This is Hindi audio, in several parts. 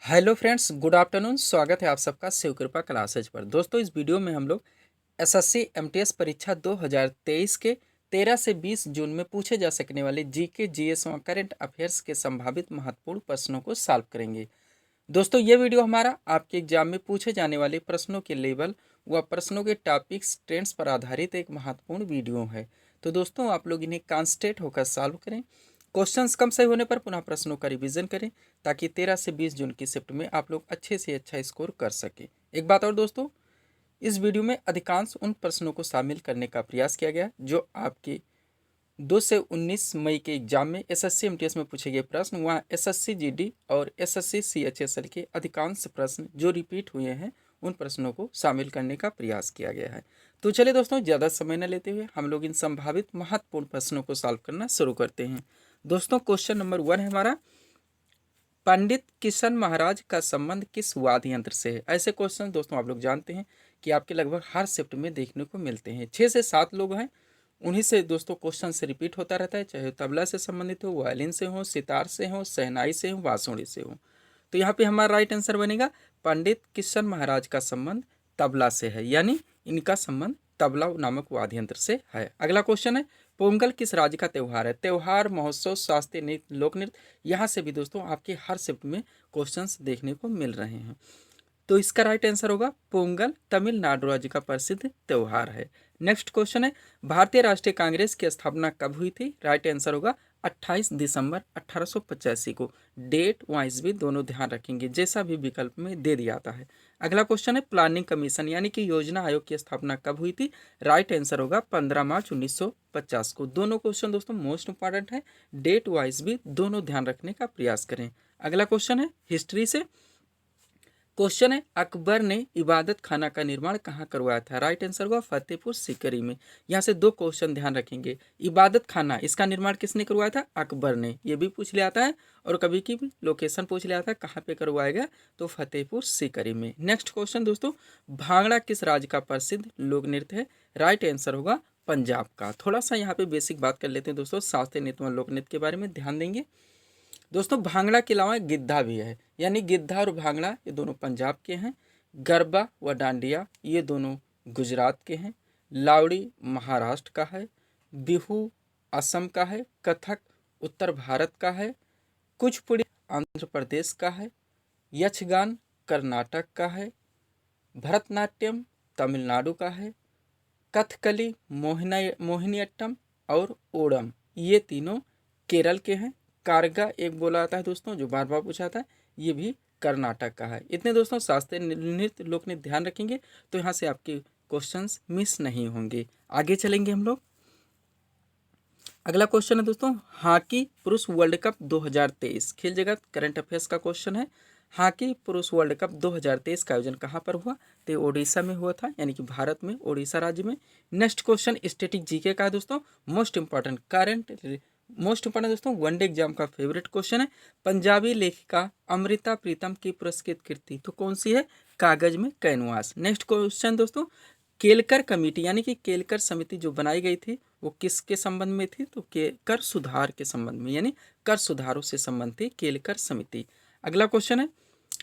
Hello friends, good afternoon. स्वागत है आप सबका शिव कृपा क्लासेज पर। दोस्तों, इस वीडियो में हम लोग एसएससी एमटीएस परीक्षा 2023 के 13 से 20 जून में पूछे जा सकने वाले जीके, जीएस व करंट अफेयर्स के संभावित महत्वपूर्ण प्रश्नों को सॉल्व करेंगे। दोस्तों, ये वीडियो हमारा आपके एग्जाम में पूछे जाने वाले प्रश्नों के लेवल व प्रश्नों के टॉपिक्स ट्रेंड्स पर आधारित एक महत्वपूर्ण वीडियो है। तो दोस्तों, आप लोग इन्हें कॉन्सेंट्रेट होकर सॉल्व करें। क्वेश्चंस कम सही होने पर पुनः प्रश्नों का रिवीजन करें, ताकि 13 से 20 जून की शिफ्ट में आप लोग अच्छे से अच्छा स्कोर कर सके। एक बात और दोस्तों, इस वीडियो में अधिकांश उन प्रश्नों को शामिल करने का प्रयास किया गया जो आपके 2 से 19 मई के एग्जाम में एसएससी एमटीएस में पूछे गए प्रश्न, वहाँ एसएससी जीडी और एसएससी सीएचएसएल के अधिकांश प्रश्न जो रिपीट हुए हैं उन प्रश्नों को शामिल करने का प्रयास किया गया है। तो चलिए दोस्तों, ज़्यादा समय न लेते हुए हम लोग इन संभावित महत्वपूर्ण प्रश्नों को सॉल्व करना शुरू करते हैं। दोस्तों, क्वेश्चन नंबर 1 है हमारा, पंडित किशन महाराज का संबंध किस वाद्य यंत्र से है? ऐसे क्वेश्चन दोस्तों आप लोग जानते हैं कि आपके लगभग हर शिफ्ट में देखने को मिलते हैं। 6 से 7 लोग हैं, उन्हीं से दोस्तों क्वेश्चन से रिपीट होता रहता है, चाहे तबला से संबंधित हो, वायलिन से हो, सितार से हो, शहनाई से हो, बांसुरी से हो। तो यहाँ पे हमारा राइट आंसर बनेगा पंडित किशन महाराज का संबंध तबला से है, यानी इनका संबंध तबला नामक वाद्य यंत्र से है। अगला क्वेश्चन है, पोंगल किस राज्य का त्यौहार है? त्यौहार, महोत्सव, शास्त्रीय नृत्य, लोक नृत्य, यहाँ से भी दोस्तों आपके हर शिफ्ट में क्वेश्चंस देखने को मिल रहे हैं। तो इसका राइट आंसर होगा पोंगल तमिलनाडु राज्य का प्रसिद्ध त्यौहार है। नेक्स्ट क्वेश्चन है, भारतीय राष्ट्रीय कांग्रेस की स्थापना कब हुई थी? राइट आंसर होगा 28 दिसंबर 1885 को। डेट वाइज भी दोनों ध्यान रखेंगे, जैसा भी विकल्प में दे दिया आता है। अगला क्वेश्चन है, प्लानिंग कमीशन यानी कि योजना आयोग की स्थापना कब हुई थी? राइट आंसर होगा 15 मार्च 1950 को। दोनों क्वेश्चन दोस्तों मोस्ट इंपॉर्टेंट है, डेट वाइज भी दोनों ध्यान रखने का प्रयास करें। अगला क्वेश्चन है हिस्ट्री से। क्वेश्चन है, अकबर ने इबादत खाना का निर्माण कहाँ करवाया था? राइट आंसर होगा फतेहपुर सीकरी में। यहाँ से दो क्वेश्चन ध्यान रखेंगे, इबादत खाना इसका निर्माण किसने करवाया था? अकबर ने। ये भी पूछ लिया आता है और कभी की भी लोकेशन पूछ लिया था कहाँ पे करवाया गया, तो फतेहपुर सीकरी में। नेक्स्ट क्वेश्चन दोस्तों, भांगड़ा किस राज्य का प्रसिद्ध लोक नृत्य है? राइट आंसर होगा पंजाब का। थोड़ा सा यहाँ पे बेसिक बात कर लेते हैं दोस्तों, शास्त्रीय नृत्य व लोक नृत्य के बारे में ध्यान देंगे। दोस्तों, भांगड़ा के अलावा गिद्धा भी है, यानी गिद्धा और भांगड़ा ये दोनों पंजाब के हैं। गरबा व डांडिया ये दोनों गुजरात के हैं। लावड़ी महाराष्ट्र का है। बिहू असम का है। कथक उत्तर भारत का है। कुचिपुड़ी आंध्र प्रदेश का है। यक्षगान कर्नाटक का है। भरतनाट्यम तमिलनाडु का है। कथकली मोहिनीअट्टम और ओणम ये तीनों केरल के हैं। कारगा एक बोला जाता है दोस्तों, जो बार बार पूछा था, ये भी कर्नाटक का है। इतने दोस्तों शास्त्रीय नृत्य लोक नृत्य ध्यान रखेंगे तो यहाँ से आपके क्वेश्चंस मिस नहीं होंगे। आगे चलेंगे हम लोग। अगला क्वेश्चन है दोस्तों, हॉकी पुरुष वर्ल्ड कप 2023 खेल जगत करंट अफेयर्स का क्वेश्चन है। हॉकी पुरुष वर्ल्ड कप 2023 का आयोजन कहाँ पर हुआ? तो ओडिशा में हुआ था, यानी कि भारत में ओडिशा राज्य में। नेक्स्ट क्वेश्चन स्टैटिक जीके का है दोस्तों, मोस्ट इंपॉर्टेंट दोस्तों, वनडे एग्जाम का फेवरेट क्वेश्चन है। पंजाबी लेखिका अमृता प्रीतम की पुरस्कृत कृति तो कौन सी है? कागज में कैनवास। नेक्स्ट क्वेश्चन दोस्तों, केलकर कमेटी यानी कि केलकर समिति जो बनाई गई थी वो किसके संबंध में थी? तो कर सुधार के संबंध में, यानी कर सुधारों से संबंधित थी केलकर समिति। अगला क्वेश्चन है,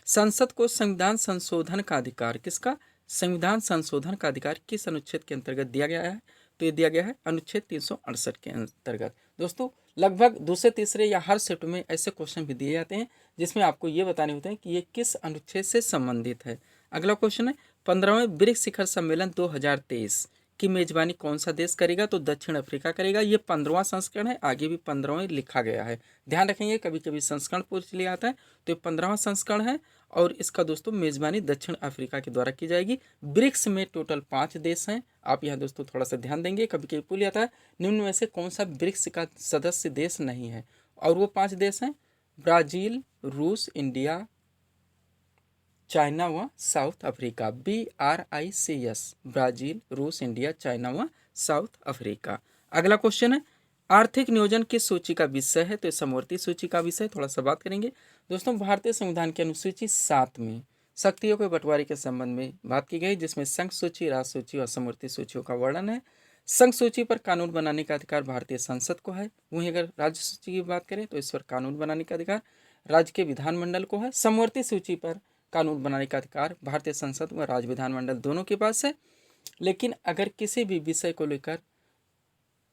संसद को संविधान संशोधन का अधिकार किसका? संविधान संशोधन का अधिकार किस अनुच्छेद के अंतर्गत दिया गया है? तो ये दिया गया है अनुच्छेद 368 के अंतर्गत। दोस्तों, लगभग दूसरे तीसरे या हर शिफ्ट में ऐसे क्वेश्चन भी दिए जाते हैं जिसमें आपको ये बताने होते हैं कि ये किस अनुच्छेद से संबंधित है। अगला क्वेश्चन है, 15वें ब्रिक्स शिखर सम्मेलन 2023 की मेजबानी कौन सा देश करेगा? तो दक्षिण अफ्रीका करेगा। ये 15वां संस्करण है, आगे भी 15वें लिखा गया है, ध्यान रखेंगे, कभी कभी संस्करण पूछ लिया आता है। तो ये 15वां संस्करण है और इसका दोस्तों मेजबानी दक्षिण अफ्रीका के द्वारा की जाएगी। ब्रिक्स में टोटल 5 देश हैं। आप यहाँ दोस्तों थोड़ा सा ध्यान देंगे, कभी कभी पूछ लिया है निम्न में से कौन सा ब्रिक्स का सदस्य देश नहीं है, और वो 5 देश हैं ब्राज़ील, रूस, इंडिया, चाइना व साउथ अफ्रीका। BRICS, ब्राज़ील, रूस, इंडिया, चाइना व साउथ अफ्रीका। अगला क्वेश्चन है, आर्थिक नियोजन किस सूची का विषय है? तो समवर्ती सूची का विषय। थोड़ा सा बात करेंगे दोस्तों, भारतीय संविधान की अनुसूची 7 में शक्तियों के बंटवारे के संबंध में बात की गई, जिसमें संघ सूची, राज सूची और समवर्ती सूचियों का वर्णन है। संघ सूची पर कानून बनाने का अधिकार भारतीय संसद को है। वहीं अगर राज्य सूची की बात करें तो इस पर कानून बनाने का अधिकार राज्य के विधानमंडल को है। समवर्ती सूची पर कानून बनाने का अधिकार भारतीय संसद व राज्य विधानमंडल दोनों के पास है। लेकिन अगर किसी भी विषय को लेकर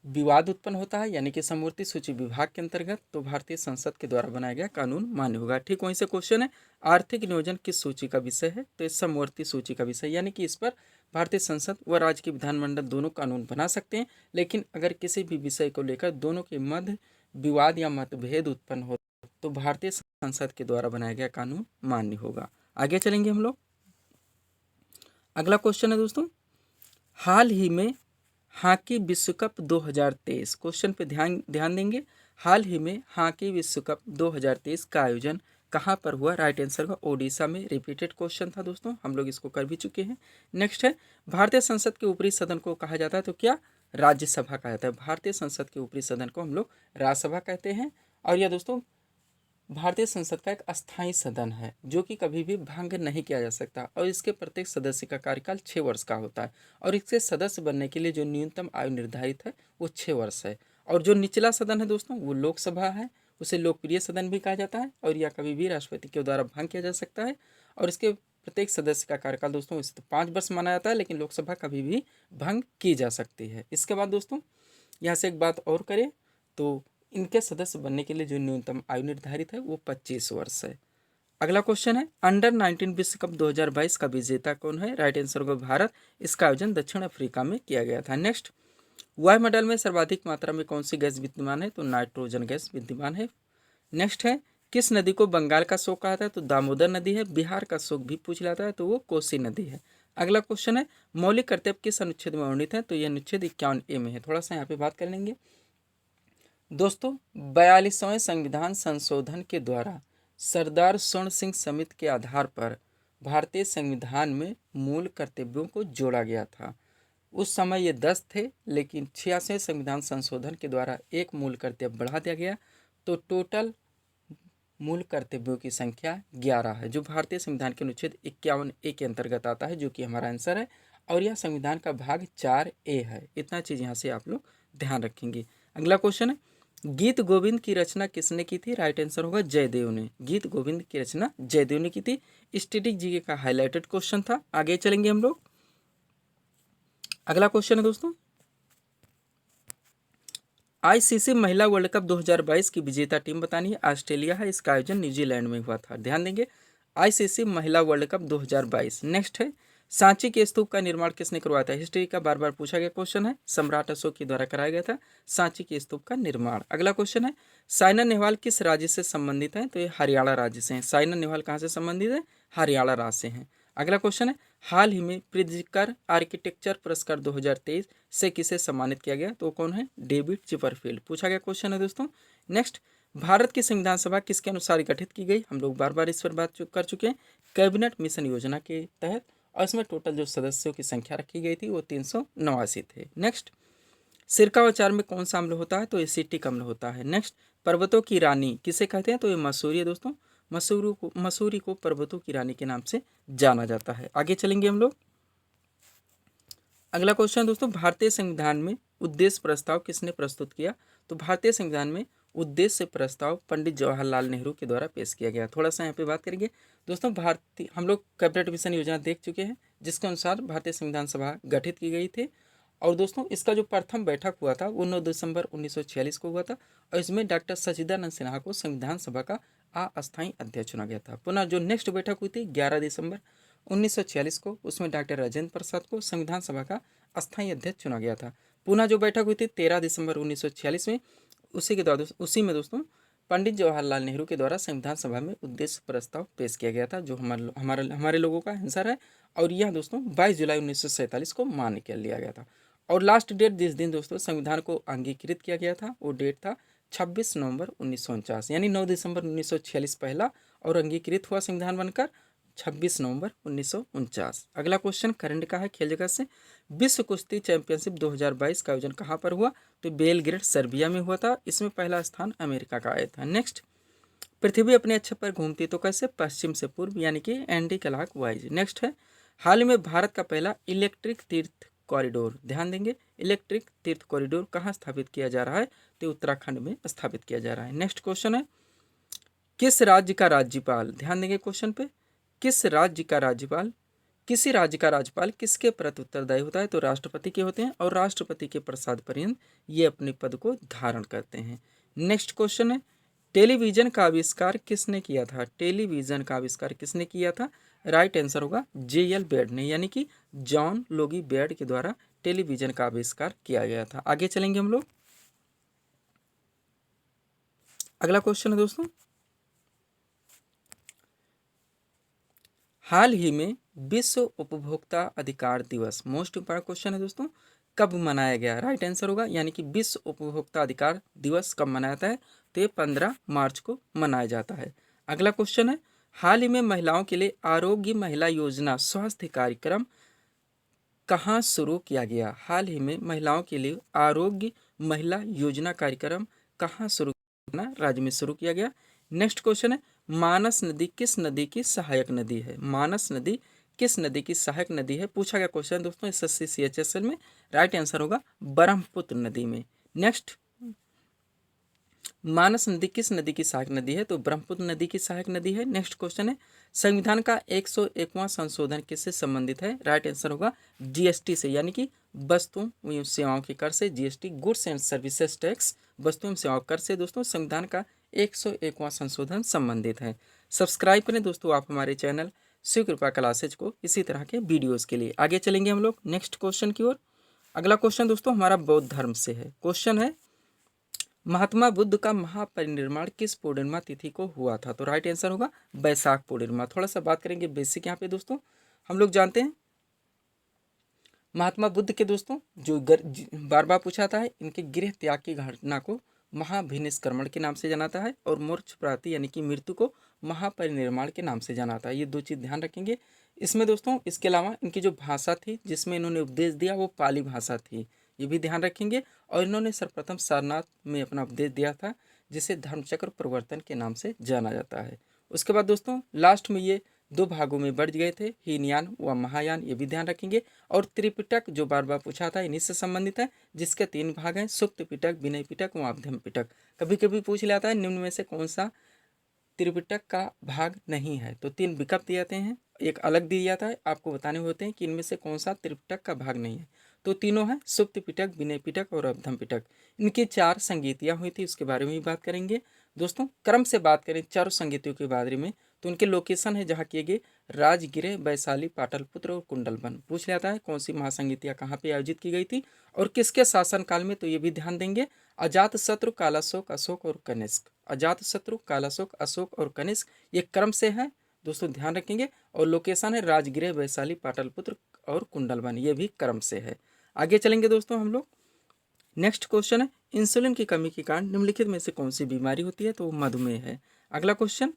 विवाद उत्पन्न होता है, यानी कि समवर्ती सूची विभाग के अंतर्गत, तो भारतीय संसद के द्वारा बनाया गया कानून मान्य होगा। ठीक वहीं से क्वेश्चन है, आर्थिक नियोजन किस सूची का विषय है? तो इस समवर्ती सूची का विषय, यानी कि इस पर भारतीय संसद व राज्य के विधानमंडल दोनों कानून बना सकते हैं। लेकिन अगर किसी भी विषय को लेकर दोनों के मध्य विवाद या मतभेद उत्पन्न हो तो भारतीय संसद के द्वारा बनाया गया कानून मान्य होगा। आगे चलेंगे हम लोग। अगला क्वेश्चन है दोस्तों, हाल ही में हॉकी विश्व कप 2023, क्वेश्चन पे ध्यान देंगे। हाल ही में हॉकी विश्व कप 2023 का आयोजन कहाँ पर हुआ? राइट आंसर का ओडिशा में। रिपीटेड क्वेश्चन था दोस्तों, हम लोग इसको कर भी चुके हैं। नेक्स्ट है, भारतीय संसद के ऊपरी सदन को कहा जाता है तो क्या? राज्यसभा कहा जाता है। भारतीय संसद के ऊपरी सदन को हम लोग राज्यसभा कहते हैं। और यह दोस्तों भारतीय संसद का एक अस्थायी सदन है जो कि कभी भी भंग नहीं किया जा सकता, और इसके प्रत्येक सदस्य का कार्यकाल 6 वर्ष का होता है। और इसके सदस्य बनने के लिए जो न्यूनतम आयु निर्धारित है वो 6 वर्ष है। और जो निचला सदन है दोस्तों वो लोकसभा है, उसे लोकप्रिय सदन भी कहा जाता है, और यह कभी भी राष्ट्रपति के द्वारा भंग किया जा सकता है। और इसके प्रत्येक सदस्य का कार्यकाल दोस्तों इसे तो 5 वर्ष माना जाता है, लेकिन लोकसभा कभी भी भंग की जा सकती है। इसके बाद दोस्तों यहाँ से एक बात और करें तो इनके सदस्य बनने के लिए जो न्यूनतम आयु निर्धारित है वो 25 वर्ष है। अगला क्वेश्चन है, अंडर 19 विश्व कप 2022 का विजेता कौन है? राइट आंसर होगा भारत। इसका आयोजन दक्षिण अफ्रीका में किया गया था। नेक्स्ट, वायुमंडल में सर्वाधिक मात्रा में कौन सी गैस विद्यमान है? तो नाइट्रोजन गैस विद्यमान है। नेक्स्ट है, किस नदी को बंगाल का शोक कहा था? तो दामोदर नदी है। बिहार का शोक भी पूछ लाता है तो वो कोसी नदी है। अगला क्वेश्चन है, मौलिक कर्तव्य किस अनुच्छेद में वर्णित है? तो यह अनुच्छेद 51A में है। थोड़ा सा यहाँ पे बात कर लेंगे दोस्तों। 42वें संविधान संशोधन के द्वारा सरदार स्वर्ण सिंह समिति के आधार पर भारतीय संविधान में मूल कर्तव्यों को जोड़ा गया था। उस समय ये 10 थे, लेकिन 86वें संविधान संशोधन के द्वारा एक मूल कर्तव्य बढ़ा दिया गया, तो टोटल मूल कर्तव्यों की संख्या 11 है, जो भारतीय संविधान के अनुच्छेद 51A के अंतर्गत आता है, जो कि हमारा आंसर है। और यह संविधान का भाग 4A है। इतना चीज़ यहाँ से आप लोग ध्यान रखेंगे। अगला क्वेश्चन है, गीत गोविंद की रचना किसने की थी? राइट आंसर होगा जयदेव ने। गीत गोविंद की रचना जयदेव ने की थी। स्टैटिक जीके का हाईलाइटेड क्वेश्चन था। आगे चलेंगे हम लोग। अगला क्वेश्चन है दोस्तों, आईसीसी महिला वर्ल्ड कप 2022 की विजेता टीम बतानी है। ऑस्ट्रेलिया है, इसका आयोजन न्यूजीलैंड में हुआ था। ध्यान देंगे, आईसीसी महिला वर्ल्ड कप 2022। नेक्स्ट है, सांची के स्तूप का निर्माण किसने करवाया था? हिस्ट्री का बार बार पूछा गया क्वेश्चन है, सम्राट अशोक के द्वारा कराया गया था सांची के स्तूप का निर्माण। अगला क्वेश्चन है, साइना नेहवाल किस राज्य से संबंधित है? तो ये हरियाणा राज्य से हैं। साइना नेहवाल कहाँ से संबंधित है? हरियाणा राज्य से हैं। अगला क्वेश्चन है, हाल ही में प्रित्जकर आर्किटेक्चर पुरस्कार 2023 से किसे सम्मानित किया गया? तो कौन है? David Chipperfield. पूछा गया क्वेश्चन है दोस्तों। नेक्स्ट, भारत की संविधान सभा किसके अनुसार गठित की गई? हम लोग बार बार इस पर बात कर चुके हैं, कैबिनेट मिशन योजना के तहत। और इसमें टोटल जो सदस्यों की संख्या रखी गई थी वो 389 थे। नेक्स्ट, सिरका व अचार में कौन सा अम्ल होता है? तो एसिटिक अम्ल होता है। नेक्स्ट, पर्वतों की रानी किसे कहते हैं? तो ये मसूरी है दोस्तों। मसूरी को पर्वतों की रानी के नाम से जाना जाता है। आगे चलेंगे हम लोग। अगला क्वेश्चन दोस्तों, भारतीय संविधान में उद्देश्य प्रस्ताव किसने प्रस्तुत किया? तो भारतीय संविधान में उद्देश्य प्रस्ताव पंडित जवाहरलाल नेहरू के द्वारा पेश किया गया। थोड़ा सा यहाँ पे बात करेंगे दोस्तों। भारतीय हम लोग कैबिनेट मिशन योजना देख चुके हैं, जिसके अनुसार भारतीय संविधान सभा गठित की गई थी। और दोस्तों इसका जो प्रथम बैठक हुआ था वो 9 दिसंबर 1946 को हुआ था, और इसमें डॉक्टर सच्चिदानंद सिन्हा को संविधान सभा का अस्थायी अध्यक्ष चुना गया था। पुनः जो नेक्स्ट बैठक हुई थी 11 दिसंबर 1946 को, उसमें डॉक्टर राजेंद्र प्रसाद को संविधान सभा का अस्थायी अध्यक्ष चुना गया था। पुनः जो बैठक हुई थी 13 दिसंबर 1946 में, उसी में दोस्तों पंडित जवाहरलाल नेहरू के द्वारा संविधान सभा में उद्देश्य प्रस्ताव पेश किया गया था, जो हमारे लोगों का आंसर है। और यह दोस्तों 22 जुलाई 1947 को मान्य कर लिया गया था। और लास्ट डेट जिस दिन दोस्तों संविधान को अंगीकृत किया गया था वो डेट था 26 नवंबर 1949, यानी 9 दिसंबर 1946 पहला और अंगीकृत हुआ संविधान बनकर 26 नवंबर 1949। अगला क्वेश्चन करंट का है, खेल जगत से। विश्व कुश्ती चैंपियनशिप 2022 का आयोजन कहाँ पर हुआ? तो बेलग्रेड सर्बिया में हुआ था। इसमें पहला स्थान अमेरिका का आया था। नेक्स्ट, पृथ्वी अपने अक्ष पर घूमती तो कैसे? पश्चिम से पूर्व, यानी कि एंटी क्लॉक वाइज। नेक्स्ट है, हाल ही में भारत का पहला इलेक्ट्रिक तीर्थ कॉरिडोर, ध्यान देंगे, इलेक्ट्रिक तीर्थ कॉरिडोर कहाँ स्थापित किया जा रहा है? तो उत्तराखंड में स्थापित किया जा रहा है। नेक्स्ट क्वेश्चन है, किस राज्य का राज्यपाल, ध्यान देंगे क्वेश्चन पे, किस राज्य का राज्यपाल, किसी राज्य का राज्यपाल किसके प्रति उत्तरदायी होता है, तो राष्ट्रपति के होते हैं, और राष्ट्रपति के प्रसाद पर्यंत ये अपने पद को धारण करते हैं। नेक्स्ट क्वेश्चन है, टेलीविजन का आविष्कार किसने किया था, टेलीविजन का आविष्कार किसने किया था, राइट आंसर होगा J.L. बेड ने, यानी कि जॉन लोगी बेड के द्वारा टेलीविजन का आविष्कार किया गया था। आगे चलेंगे हम लोग, अगला क्वेश्चन है दोस्तों, हाल ही में विश्व उपभोक्ता अधिकार दिवस, मोस्ट इंपॉर्टेंट क्वेश्चन है दोस्तों, कब मनाया गया, राइट आंसर होगा, यानी कि विश्व उपभोक्ता अधिकार दिवस कब मनाया जाता है, तो ये 15 मार्च को मनाया जाता है। अगला क्वेश्चन है, हाल ही में महिलाओं के लिए आरोग्य महिला योजना स्वास्थ्य कार्यक्रम कहाँ शुरू किया गया, हाल ही में महिलाओं के लिए आरोग्य महिला योजना कार्यक्रम कहाँ शुरू किया, राज्य में शुरू किया गया। नेक्स्ट क्वेश्चन है, मानस नदी किस नदी की सहायक नदी है, मानस नदी किस नदी की सहायक नदी है, पूछा गया क्वेश्चन दोस्तों SSC CHSL में, राइट आंसर होगा ब्रह्मपुत्र नदी में। नेक्स्ट, मानस नदी किस नदी की सहायक नदी है, तो ब्रह्मपुत्र नदी की सहायक नदी है। नेक्स्ट क्वेश्चन है, संविधान का 101वां संशोधन किससे संबंधित है, राइट आंसर होगा GST से, यानी कि वस्तुओं एवं सेवाओं के कर से, GST goods and services tax, वस्तुओं एवं सेवाओं कर से दोस्तों संविधान का 101वां संशोधन संबंधित है। सब्सक्राइब करें दोस्तों आप हमारे चैनल शिव कृपा क्लासेज को इसी तरह के वीडियोज़ के लिए। आगे चलेंगे हम लोग नेक्स्ट क्वेश्चन की ओर। अगला क्वेश्चन दोस्तों हमारा बौद्ध धर्म से है। क्वेश्चन है, महात्मा बुद्ध का महापरिनिर्वाण किस पूर्णिमा तिथि को हुआ था, तो राइट आंसर होगा बैसाख पूर्णिमा। थोड़ा सा बात करेंगे बेसिक यहाँ पे दोस्तों, हम लोग जानते हैं महात्मा बुद्ध के दोस्तों जो बार बार पूछा था है, इनके गृह त्याग की घटना को महाभिनिष्क्रमण के नाम से जानाता है, और मोक्ष प्राप्ति यानी कि मृत्यु को महापरिनिर्वाण के नाम से जानाता है। ये दो चीज़ ध्यान रखेंगे इसमें दोस्तों। इसके अलावा इनकी जो भाषा थी जिसमें इन्होंने उपदेश दिया वो पाली भाषा थी, ये भी ध्यान रखेंगे। और इन्होंने सर्वप्रथम सारनाथ में अपना उपदेश दिया था जिसे धर्मचक्र प्रवर्तन के नाम से जाना जाता है। उसके बाद दोस्तों लास्ट में ये दो भागों में बढ़ गए थे, हीनयान व महायान, ये भी ध्यान रखेंगे। और त्रिपिटक जो बार बार पूछा था इन्हीं से संबंधित है, जिसके 3 भाग हैं, सुप्त पिटक, विनय पिटक व अभ्यम पिटक। कभी कभी पूछ लेता है निम्न में से कौन सा त्रिपिटक का भाग नहीं है, तो 3 विकल्प दिए जाते हैं, एक अलग दिया जाता है, आपको बताने होते हैं कि इनमें से कौन सा त्रिपिटक का भाग नहीं है। तो तीनों हैं, सुप्त पिटक, विनय पिटक और अभ्यम पिटक। इनकी 4 संगीतियाँ हुई थी, उसके बारे में भी बात करेंगे दोस्तों। क्रम से बात करें चारों संगीतियों के बारे में, तो उनके लोकेशन है जहाँ किए गए, राजगिरे, वैशाली, पाटलिपुत्र और कुंडलवन। पूछ लेता है कौन सी महासंगीतियाँ कहाँ पे आयोजित की गई थी और किसके शासनकाल में, तो ये भी ध्यान देंगे, अजातशत्रु, कालाशोक, अशोक और कनिष्क। अजातशत्रु, कालाशोक, अशोक और कनिष्क, ये क्रम से है दोस्तों, ध्यान रखेंगे। और लोकेशन है राजगिरे, वैशाली, पाटलिपुत्र और कुंडलवन, ये भी क्रम से है। आगे चलेंगे दोस्तों हम लोग। नेक्स्ट क्वेश्चन है, इंसुलिन की कमी के कारण निम्नलिखित में से कौन सी बीमारी होती है, तो मधुमेह है। अगला क्वेश्चन,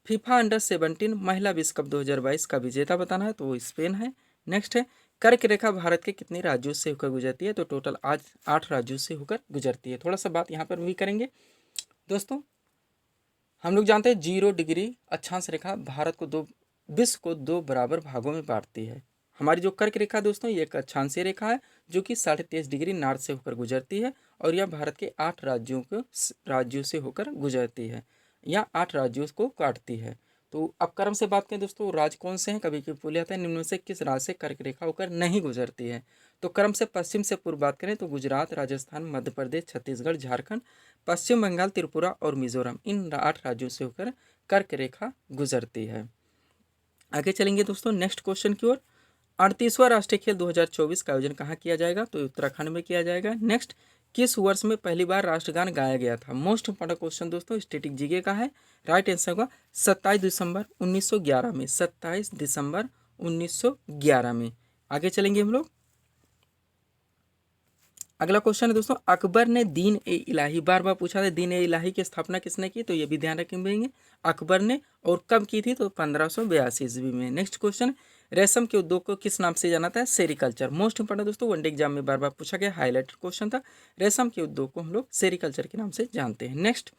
फीफा अंडर-17 महिला विश्व कप 2022 का विजेता बताना है, तो वो स्पेन है। नेक्स्ट है, कर्क रेखा भारत के कितने राज्यों से होकर गुजरती है, तो टोटल आज 8 राज्यों से होकर गुजरती है। थोड़ा सा बात यहाँ पर भी करेंगे दोस्तों। हम लोग जानते हैं 0 डिग्री अक्षांश रेखा भारत को विश्व को 2 बराबर भागों में बांटती है। हमारी जो कर्क रेखा दोस्तों ये एक अक्षांशीय रेखा है जो कि 23.5 डिग्री नॉर्थ से होकर गुजरती है, और यह भारत के 8 राज्यों से होकर गुजरती है, या 8 राज्यों को काटती है। तो अब क्रम से बात करें दोस्तों, राज्य कौन से हैं, कभी कभी पूछ जाता है निम्न में से किस राज्य से कर्क रेखा होकर नहीं गुजरती है। तो क्रम से पश्चिम से पूर्व बात करें तो गुजरात, राजस्थान, मध्य प्रदेश, छत्तीसगढ़, झारखंड, पश्चिम बंगाल, त्रिपुरा और मिजोरम, इन 8 राज्यों से होकर कर्क रेखा गुजरती है। आगे चलेंगे दोस्तों नेक्स्ट क्वेश्चन की ओर। 38वां राष्ट्रीय खेल 2024 का आयोजन कहाँ किया जाएगा, तो उत्तराखंड में किया जाएगा। नेक्स्ट, किस वर्ष में पहली बार राष्ट्रगान गाया गया था, मोस्ट इंपॉर्टेंट क्वेश्चन दोस्तों, स्टैटिक जीके का है। राइट आंसर होगा 27 दिसंबर 1911 में, 27 दिसंबर 1911 में। आगे चलेंगे हम लोग। अगला क्वेश्चन है दोस्तों, अकबर ने दीन ए इलाही, बार बार पूछा था दीन ए इलाही की स्थापना किसने की, तो ये भी ध्यान रखेंगे अकबर ने, और कब की थी, तो 1582 ईस्वी में। नेक्स्ट क्वेश्चन, रेशम के उद्योग को किस नाम से जाना था, सेरिकल्चर। मोस्ट इंपॉर्टेंट दोस्तों, वनडे एग्जाम में बार बार पूछा गया, हाईलाइटेड क्वेश्चन था। रेशम के उद्योग को हम लोग सेरिकल्चर के नाम से जानते हैं। नेक्स्ट,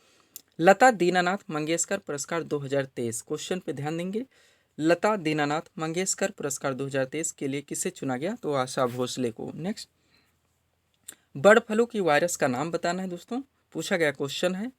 लता दीनानाथ मंगेशकर पुरस्कार 2023, क्वेश्चन पे ध्यान देंगे। लता दीनानाथ मंगेशकर पुरस्कार 2023 के लिए किसे चुना गया, तो आशा भोसले को। नेक्स्ट, बर्ड फ्लू की वायरस का नाम बताना है दोस्तों, पूछा गया क्वेश्चन है।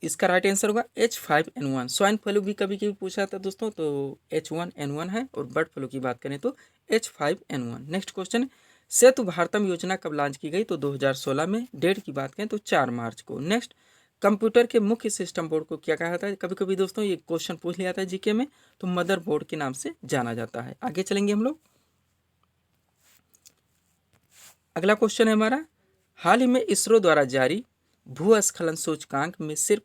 इसका राइट आंसर होगा H5N1। स्वाइन फ्लू भी कभी कभी पूछा था दोस्तों, तो H1N1 है, और बर्ड फ्लू की बात करें तो H5N1। Next question, Setu Bharatam योजना कब लॉन्च की गई? तो 2016 में। डेट की बात करें तो 4 मार्च को। नेक्स्ट, कंप्यूटर के मुख्य सिस्टम बोर्ड को क्या कहा जाता है? कभी कभी दोस्तों ये क्वेश्चन पूछ लिया जाता है जीके में, तो मदर बोर्ड के नाम से जाना जाता है। आगे चलेंगे हम लोग। अगला क्वेश्चन है हमारा, हाल ही में इसरो द्वारा जारी भूस्खलन सूचकांक में सिर्फ,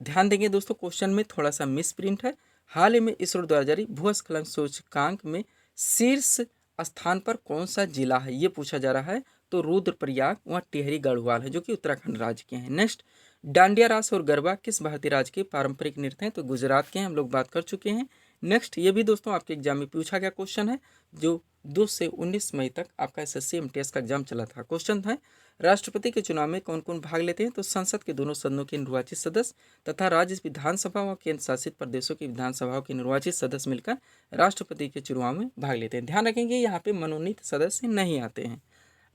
ध्यान देंगे दोस्तों क्वेश्चन में थोड़ा सा मिस प्रिंट है। हाल ही में इसरो द्वारा जारी भूस्खलन सूचकांक में शीर्ष स्थान पर कौन सा जिला है, ये पूछा जा रहा है। तो रुद्रप्रयाग व टिहरी गढ़वाल है, जो कि उत्तराखंड राज्य के हैं। नेक्स्ट, डांडिया रास और गरबा किस भारतीय राज्य के पारंपरिक नृत्य हैं? तो गुजरात के हैं, हम लोग बात कर चुके हैं। नेक्स्ट, ये भी दोस्तों आपके एग्जाम में पूछा गया क्वेश्चन है, जो 2 से 19 मई तक आपका SSC MTS का एग्जाम चला था। क्वेश्चन था, राष्ट्रपति के चुनाव में कौन कौन भाग लेते हैं? तो संसद के दोनों सदनों के निर्वाचित सदस्य तथा राज्य विधानसभा व केंद्र शासित प्रदेशों की विधानसभाओं के निर्वाचित सदस्य मिलकर राष्ट्रपति के चुनाव में भाग लेते हैं। ध्यान रखेंगे यहाँ पे मनोनीत सदस्य नहीं आते हैं।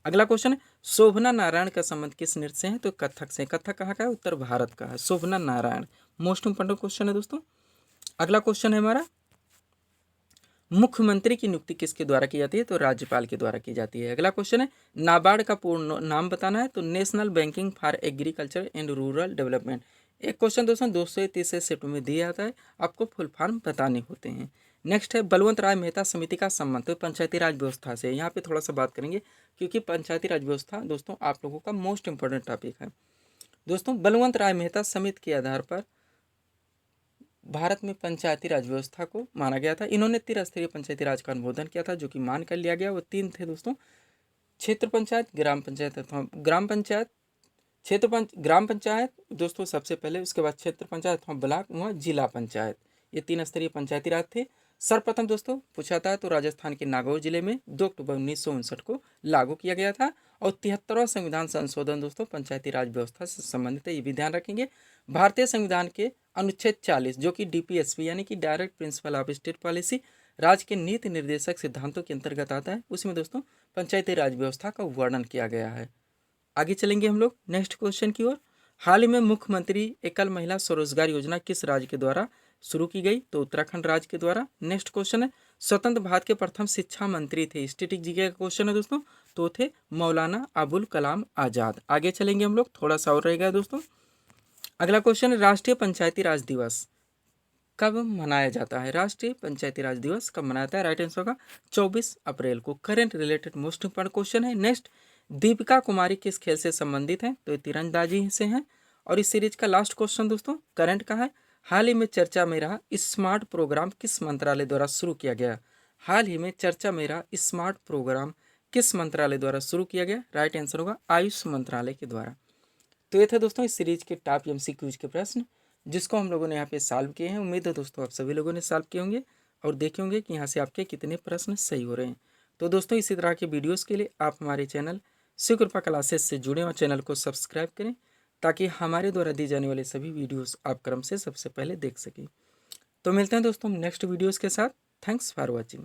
अगला क्वेश्चन है, शोभना नारायण का संबंध किस नृत्य से है? तो कथक से। कथक कहाँ का है? उत्तर भारत का है। शोभना नारायण मोस्ट इंपोर्टेंट क्वेश्चन है दोस्तों। अगला क्वेश्चन है हमारा, मुख्यमंत्री की नियुक्ति किसके द्वारा की जाती है? तो राज्यपाल के द्वारा की जाती है। अगला क्वेश्चन है, नाबार्ड का पूर्ण नाम बताना है। तो national banking for agriculture and rural development. एक क्वेश्चन दोस्तों 230 शिफ्ट में दिया जाता है, आपको फुल फॉर्म बताने होते हैं। नेक्स्ट है, बलवंत राय मेहता समिति का संबंध तो पंचायती राज व्यवस्था से। यहाँ पे थोड़ा सा बात करेंगे, क्योंकि पंचायती राज व्यवस्था दोस्तों आप लोगों का मोस्ट इंपॉर्टेंट टॉपिक है। दोस्तों, बलवंत राय मेहता समिति के आधार पर भारत में पंचायती राज व्यवस्था को माना गया था। इन्होंने त्रिस्तरीय पंचायती राज का अनुमोदन किया था, जो कि मान कर लिया गया। वो 3 थे दोस्तों, क्षेत्र पंचायत, ग्राम पंचायत अथवा ग्राम पंचायत, ग्राम पंचायत दोस्तों सबसे पहले, उसके बाद क्षेत्र पंचायत अथवा ब्लॉक व जिला पंचायत। ये 3 स्तरीय पंचायती राज थे। सर्वप्रथम दोस्तों पूछा था तो राजस्थान के नागौर जिले में 2 अक्टूबर 1959 को लागू किया गया था। और 73वां संविधान संशोधन दोस्तों पंचायती राज व्यवस्था से संबंधित है, ये भी ध्यान रखेंगे। भारतीय संविधान के अनुच्छेद 40, जो कि DPSP यानी कि direct principle of state policy, राज्य के नीति निर्देशक सिद्धांतों के अंतर्गत आता है। उसमें दोस्तों पंचायती राज व्यवस्था का वर्णन किया गया है। आगे चलेंगे हम लोग नेक्स्ट क्वेश्चन की ओर। हाल ही में मुख्यमंत्री एकल महिला स्वरोजगार योजना किस राज्य के द्वारा शुरू की गई? तो उत्तराखंड राज्य के द्वारा। नेक्स्ट क्वेश्चन है, स्वतंत्र भारत के प्रथम शिक्षा मंत्री थे, स्टैटिक जीके का क्वेश्चन है दोस्तों, तो थे मौलाना अबुल कलाम आज़ाद। आगे चलेंगे हम लोग, थोड़ा सा और रहेगा दोस्तों। अगला क्वेश्चन है, राष्ट्रीय पंचायती राज दिवस कब मनाया जाता है? राष्ट्रीय पंचायती राज दिवस कब मनाया जाता है? राइट आंसर होगा 24 अप्रैल को। Current related most important question है। नेक्स्ट, दीपिका कुमारी किस खेल से संबंधित है? तो तीरंदाजी से हैं। और इस सीरीज का लास्ट क्वेश्चन दोस्तों करंट का है, हाल ही में चर्चा में रहा स्मार्ट प्रोग्राम किस मंत्रालय द्वारा शुरू किया गया? हाल ही में चर्चा में रहा स्मार्ट प्रोग्राम किस मंत्रालय द्वारा शुरू किया गया? राइट आंसर होगा आयुष मंत्रालय के द्वारा। तो ये थे दोस्तों इस सीरीज के टॉप MCQs के प्रश्न, जिसको हम लोगों ने यहाँ पे सॉल्व किए हैं। उम्मीद है दोस्तों आप सभी लोगों ने सॉल्व किए होंगे और देखे होंगे कि यहाँ से आपके कितने प्रश्न सही हो रहे हैं। तो दोस्तों इसी तरह के वीडियोस के लिए आप हमारे चैनल शिव कृपा क्लासेस से जुड़े और चैनल को सब्सक्राइब करें, ताकि हमारे द्वारा दी जाने वाले सभी वीडियोस आप क्रम से सबसे पहले देख सकें। तो मिलते हैं दोस्तों नेक्स्ट वीडियोज़ के साथ। Thanks for watching.